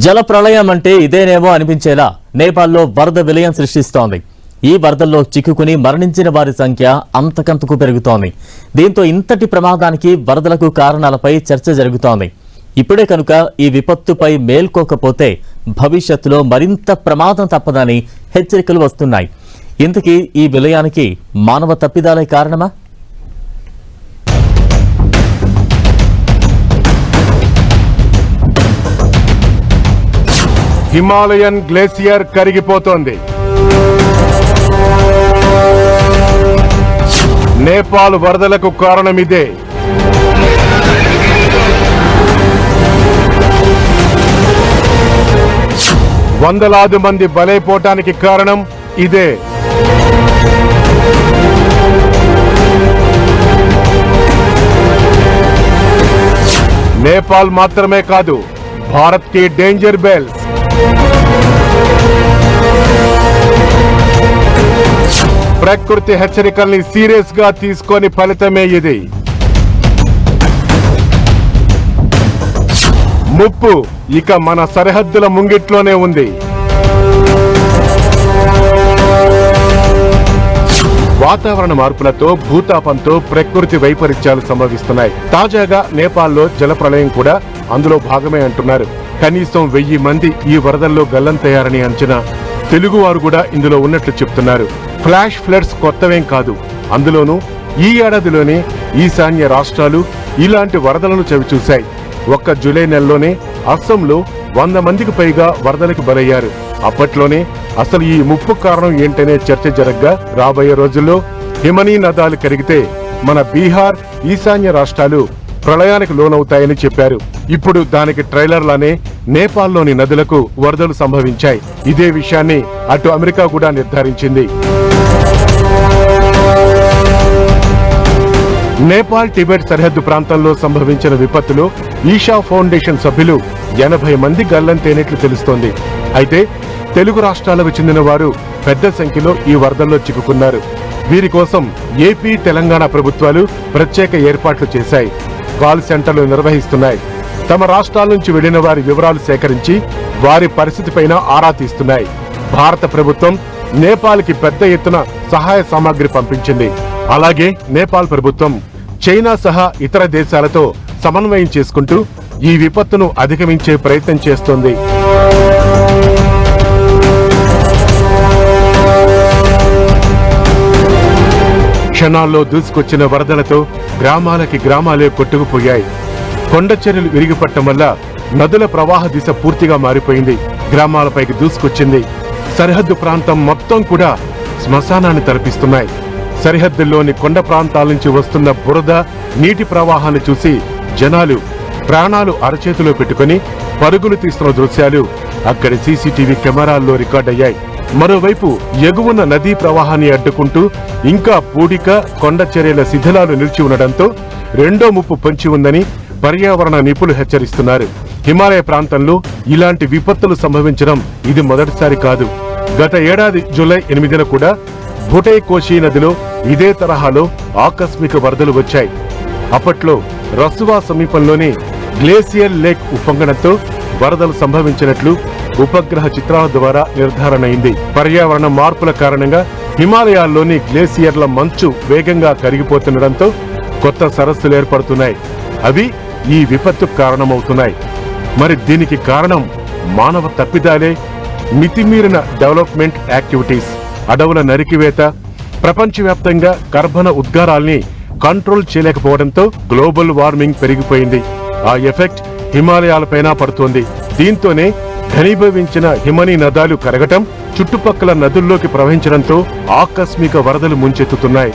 జల ప్రళయం అంటే ఇదేనేమో అనిపించేలా నేపాల్లో వరద విలయం సృష్టిస్తోంది. ఈ వరదల్లో చిక్కుకుని మరణించిన వారి సంఖ్య అంతకంతకు పెరుగుతోంది. దీంతో ఇంతటి ప్రమాదానికి వరదలకు కారణాలపై చర్చ జరుగుతోంది. ఇప్పుడే కనుక ఈ విపత్తుపై మేల్కోకపోతే భవిష్యత్తులో మరింత ప్రమాదం తప్పదని హెచ్చరికలు వస్తున్నాయి. ఇంతకీ ఈ విలయానికి మానవ తప్పిదాలే కారణమా? Himalayan glacier కరిగిపోతోంది. నేపాల్ వరదలకు కారణమిదే. వందలాది మంది బలైపోవటానికి కారణం ఇదే. నేపాల్ మాత్రమే కాదు, భారత్ కి డేంజర్ బెల్స్. ప్రకృతి హెచ్చరికల్ని సీరియస్ గా తీసుకొని ఫలితమే ఇది. ముప్పు ఇక మన సరిహద్దుల ముంగిట్లోనే ఉంది. వాతావరణ మార్పులతో, భూతాపంతో ప్రకృతి వైపరీత్యాలు సంభవిస్తున్నాయి. తాజాగా నేపాల్లో జలప్రళయం కూడా అందులో భాగమే అంటున్నారు. కనీసం 1000 మంది ఈ వరదల్లో గల్లంతయ్యారని అంచనా. తెలుగువారు కూడా ఇందులో ఉన్నట్లు చెప్తున్నారు. ఫ్లాష్ ఫ్లడ్స్ కొత్తవేం కాదు. అందులోనూ ఈ ఏడాదిలోనే ఈశాన్య రాష్ట్రాలు ఇలాంటి వరదలను చవిచూశాయి. ఒక్క జూలై నెలలోనే అస్సాంలో 100 మందికి పైగా వరదలకు బలయ్యారు. అప్పట్లోనే అసలు ఈ ముప్పు కారణం ఏంటనే చర్చ జరగ్గా రాబోయే రోజుల్లో హిమనీ నదాలు కరిగితే మన బీహార్, ఈశాన్య రాష్ట్రాలు ప్రళయానికి లోనవుతాయని చెప్పారు. ఇప్పుడు దానికి ట్రైలర్ లానే నేపాల్లోని నదులకు వరదలు సంభవించాయి. ఇదే విషయాన్ని అటు అమెరికా కూడా నిర్ధారించింది. నేపాల్ టిబెట్ సరిహద్దు ప్రాంతంలో సంభవించిన విపత్తులో ఈషా ఫౌండేషన్ సభ్యులు 80 మంది గల్లంతైనట్లు తెలుస్తోంది. అయితే తెలుగు రాష్ట్రాలకు చెందిన వారు పెద్ద సంఖ్యలో ఈ వరదల్లో చిక్కుకున్నారు. వీరి కోసం ఏపీ, తెలంగాణ ప్రభుత్వాలు ప్రత్యేక ఏర్పాట్లు చేశాయి. కాల్ సెంటర్లు నిర్వహిస్తున్నాయి. తమ రాష్ట్రాల నుంచి వెళ్లిన వారి వివరాలు సేకరించి వారి పరిస్థితిపైన ఆరా తీస్తున్నాయి. భారత ప్రభుత్వం నేపాల్ కి పెద్ద ఎత్తున సహాయ సామాగ్రి పంపించింది. అలాగే నేపాల్ ప్రభుత్వం చైనా సహా ఇతర దేశాలతో సమన్వయం చేసుకుంటూ ఈ విపత్తును అధిగమించే ప్రయత్నం చేస్తోంది. క్షణాల్లో దూసుకొచ్చిన వరదలతో గ్రామాలే కొట్టుకుపోయాయి. కొండ చర్యలు విరిగిపట్టడం వల్ల నదుల ప్రవాహ దిశ పూర్తిగా మారిపోయింది. గ్రామాలపైకి దూసుకొచ్చింది. సరిహద్దు ప్రాంతం మొత్తం కూడా శ్మశానాన్ని తలపిస్తున్నాయి. సరిహద్దుల్లోని కొండ ప్రాంతాల నుంచి వస్తున్న బురద, నీటి ప్రవాహాన్ని చూసి జనాలు ప్రాణాలు అరచేతిలో పెట్టుకుని పరుగులు తీస్తున్న దృశ్యాలు అక్కడి సీసీటీవీ కెమెరాల్లో రికార్డయ్యాయి. మరోవైపు ఎగువన నదీ ప్రవాహాన్ని అడ్డుకుంటూ ఇంకా పూడిక, కొండ చర్యల శిథిలాలు నిలిచి ఉండడంతో రెండో ముప్పు పొంచి ఉందని పర్యావరణ నిపుణులు హెచ్చరిస్తున్నారు. హిమాలయ ప్రాంతంలో ఇలాంటి విపత్తులు సంభవించడం ఇది మొదటిసారి కాదు. గత ఏడాది జూలై 8న కూడా భుటైకోషి నదిలో ఇదే తరహాలో ఆకస్మిక వరదలు వచ్చాయి. అప్పట్లో రసువా సమీపంలోని గ్లేసియర్ లేక్ ఉప్పొంగడంతో వరదలు సంభవించినట్లు ఉపగ్రహ చిత్రాల ద్వారా నిర్ధారణ అయింది. పర్యావరణ మార్పుల కారణంగా హిమాలయాల్లోని గ్లేసియర్ల మంచు వేగంగా కరిగిపోతుండటంతో కొత్త సరస్సులు ఏర్పడుతున్నాయి. అవి ఈ విపత్తుకు కారణమవుతున్నాయి. మరి దీనికి కారణం మానవ తప్పిదాలే. మితిమీరిన డెవలప్మెంట్ యాక్టివిటీస్, అడవుల నరికివేత, ప్రపంచవ్యాప్తంగా కర్బన ఉద్గారాల్ని కంట్రోల్ చేయలేకపోవడంతో గ్లోబల్ వార్మింగ్ పెరిగిపోయింది. ఆ ఎఫెక్ట్ హిమాలయాలపైన పడుతోంది. దీంతోనే ఘనీభవించిన హిమనీ నదాలు కరగటం, చుట్టుపక్కల నదుల్లోకి ప్రవహించడంతో ఆకస్మిక వరదలు ముంచెత్తుతున్నాయి.